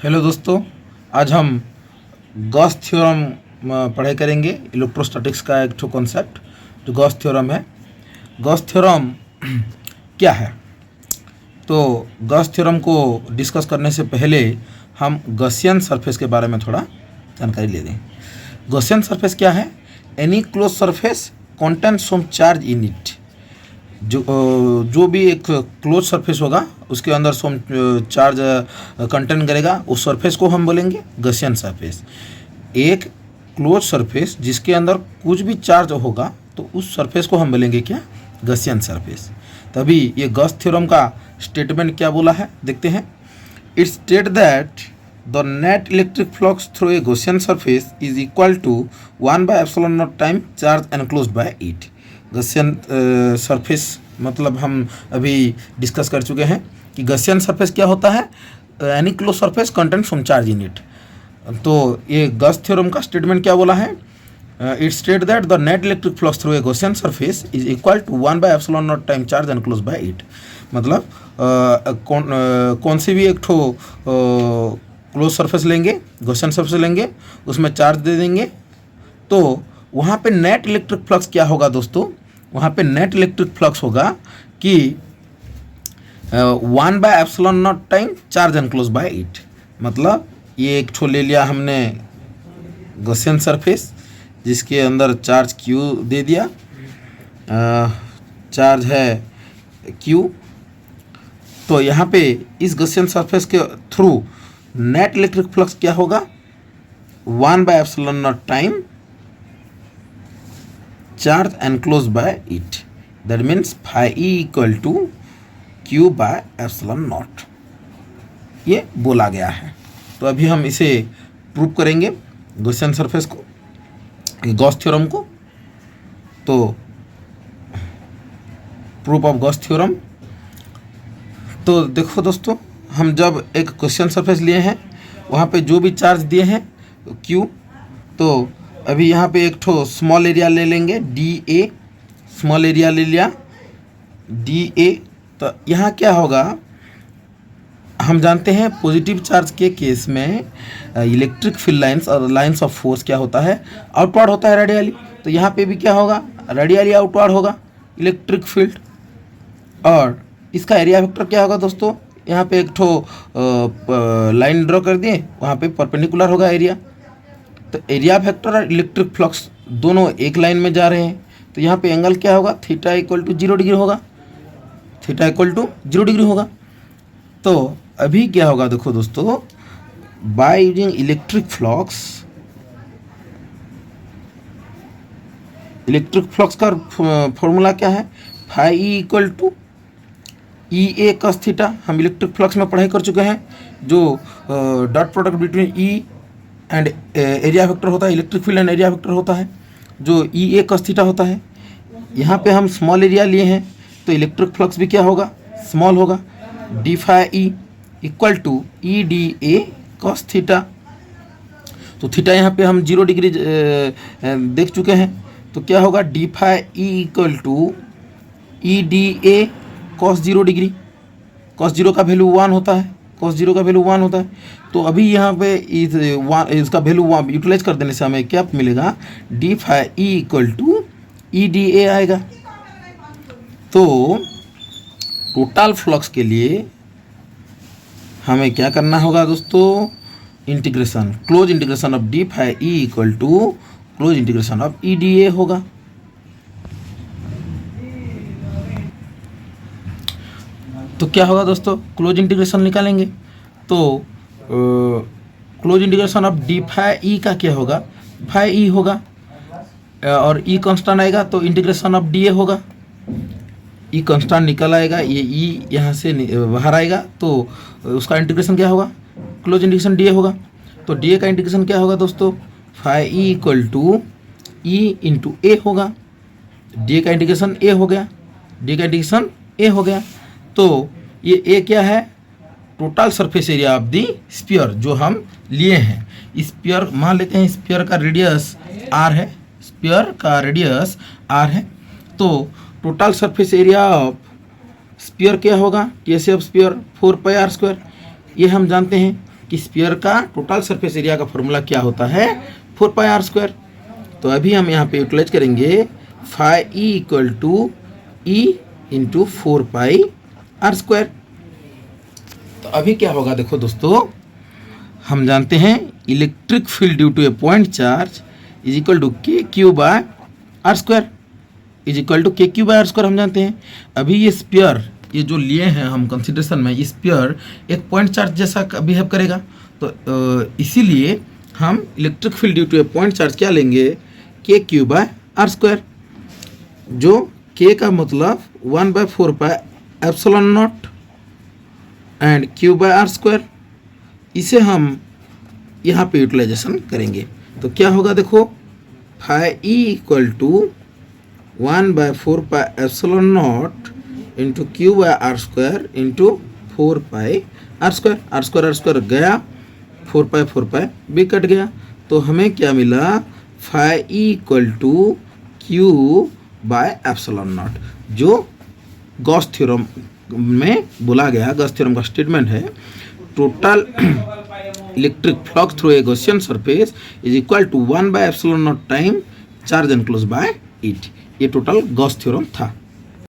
Hello दोस्तों, आज हम गॉस थ्योरम पढ़ाई करेंगे। इलेक्ट्रोस्टैटिक्स का एक ठो कॉन्सेप्ट जो गॉस थ्योरम है। गॉस थ्योरम क्या है? तो गॉस थ्योरम को डिस्कस करने से पहले हम गॉसियन सरफेस के बारे में थोड़ा जानकारी ले लें। गॉसियन सरफेस क्या है? Any close surface contain some charge in it. जो भी एक क्लोज सरफेस होगा उसके अंदर सम चार्ज कंटेन करेगा, उस सरफेस को हम बोलेंगे गॉसियन सरफेस। एक क्लोज सरफेस जिसके अंदर कुछ भी चार्ज होगा तो उस सरफेस को हम बोलेंगे क्या? Gaussian surface. तभी ये गॉस थ्योरम का स्टेटमेंट क्या बोला है, देखते हैं। It state that the net electric flux through a Gaussian surface is equal to 1/ε0 time charge enclosed by it. Gaussian surface मतलब हम अभी डिस्कस कर चुके हैं कि गॉसियन सरफेस क्या होता है। Any close surface contain some charge in it. तो ये गॉस थ्योरम का स्टेटमेंट क्या बोला है? It state that the net electric flux through a Gaussian surface is equal to 1/ε0 time charge enclosed by it. मतलब कौन सी भी एक ठो क्लोज सरफेस लेंगे, गॉसियन सरफेस लेंगे, उसमें चार्ज दे देंगे, तो वहाँ पे नेट इलेक्ट्रिक फ्लक्स क्या होगा दोस्तों? वहाँ पे नेट इलेक्ट्रिक फ्लक्स होगा कि 1/ε0 time charge enclose by it. मतलब ये एक ठो ले लिया हमने गॉसियन सरफेस जिसके अंदर चार्ज Q दे दिया, चार्ज है Q। तो यहाँ पे इस गॉसियन सरफेस के थ्रू नेट इलेक्ट्रिक फ्लक्स क्या होगा? 1/ε0 time charge enclose by it. That means phi E equal to Q/ε0 ये बोला गया है। तो अभी हम इसे प्रूव करेंगे गॉसियन सरफेस को, गॉस थ्योरम को। तो प्रूफ ऑफ गॉस थ्योरम। तो देखो दोस्तों, हम जब एक गॉसियन सरफेस लिए हैं वहाँ पे जो भी चार्ज दिए हैं Q, तो अभी यहाँ पे एक ठो स्मॉल एरिया ले लेंगे dA। स्मॉल एरिया ले लिया dA। तो यहाँ क्या होगा, हम जानते हैं पॉजिटिव चार्ज के केस में इलेक्ट्रिक फील्ड लाइंस और लाइंस ऑफ फोर्स क्या होता है? आउटवर्ड होता है रेडियली। तो यहाँ पे भी क्या होगा? रेडियली आउटवर्ड होगा इलेक्ट्रिक फील्ड। और इसका एरिया वेक्टर क्या होगा दोस्तों? यहाँ पे एक ठो लाइन ड्रॉ कर दिए, वहाँ पे परपेंडिकुलर होगा एरिया। तो एरिया वेक्टर और इलेक्ट्रिक फ्लक्स दोनों एक लाइन में जा रहे हैं, तो यहाँ पे एंगल क्या होगा? थीटा इक्वल टू 0 डिग्री होगा। थीटा इक्वल टू 0 डिग्री होगा। तो अभी क्या होगा देखो दोस्तों, बाय यूजिंग इलेक्ट्रिक फ्लक्स का फॉर्मूला क्या है? phi E equal to EA cos theta. हम इलेक्ट्रिक फ्लक्स में पढ़ाई कर चुके हैं, जो dot product between E and area vector होता है, electric field and area vector होता है, जो EA cos थीटा होता है। यहाँ पे हम स्मॉल एरिया लिए हैं तो इलेक्ट्रिक फ्लक्स भी क्या होगा? स्मॉल होगा। d phi E equal to EDA cos थीटा। तो थीटा यहाँ पे हम 0 डिग्री देख चुके हैं, तो क्या होगा? d phi E equal to EDA cos 0 degree. cos 0 का वैल्यू 1 होता है, cos 0 का वैल्यू 1 होता है। तो अभी यहाँ पे इसका वैल्यू यूटिलाइज कर देने से हमें क्या मिलेगा? d phi E equal to EDA आएगा। तो टोटल फ्लक्स के लिए हमें क्या करना होगा दोस्तों? Integration, close integration of d phi E equal to close integration of EDA होगा। तो क्या होगा दोस्तों? क्लोज इंटीग्रेशन निकालेंगे तो close integration of d phi E का क्या होगा? phi E होगा, और E कांस्टेंट आएगा तो इंटीग्रेशन ऑफ dA होगा। E कांस्टेंट निकल आएगा, ये E यहाँ से बाहर आएगा, तो उसका इंटीग्रेशन क्या होगा? क्लोज इंटीग्रेशन dA होगा। तो dA का इंटीग्रेशन क्या होगा दोस्तों? phi E equal to E into A होगा। dA का इंटीग्रेशन A हो गया, dA का इंटीग्रेशन A हो गया। तो ये A क्या है? Total surface area of the sphere जो हम लिए हैं। स्फीयर मान लेते हैं, स्फीयर का रेडियस R है, स्फीयर का रेडियस R है। तो total surface area of sphere क्या होगा? T of sphere 4πr²। ये हम जानते हैं कि स्फीयर का टोटल सरफेस एरिया का फॉर्मूला क्या होता है, 4πr²। तो अभी हम यहाँ पे यूटिलाइज करेंगे phi E equal to E into 4πr²। तो अभी क्या होगा देखो दोस्तों, हम जानते हैं electric field due to a point charge is equal to KQ/r², is equal to KQ/r²। हम जानते हैं अभी ये स्फीयर, ये जो लिए हैं हम कंसिडरेशन में, ये स्फीयर एक पॉइंट चार्ज जैसा बिहेव करेगा। तो इसीलिए हम electric field due to a point charge क्या लेंगे, KQ/r², जो K का मतलब 1/4πε0 एंड Q/r²। इसे हम यहाँ पे यूटिलाइजेशन करेंगे तो क्या होगा देखो, phi E equal to 1/4πε0 into Q/r² into 4πr²। r² गया, 4π भी कट गया, तो हमें क्या मिला, phi E equal to Q/ε0, जो गॉस थ्योरम में बोला गया, गॉस थ्योरम का स्टेटमेंट है, total electric flux through a Gaussian surface is equal to 1/ε0 time charge enclose by it. ये टोटल गॉस थ्योरम था।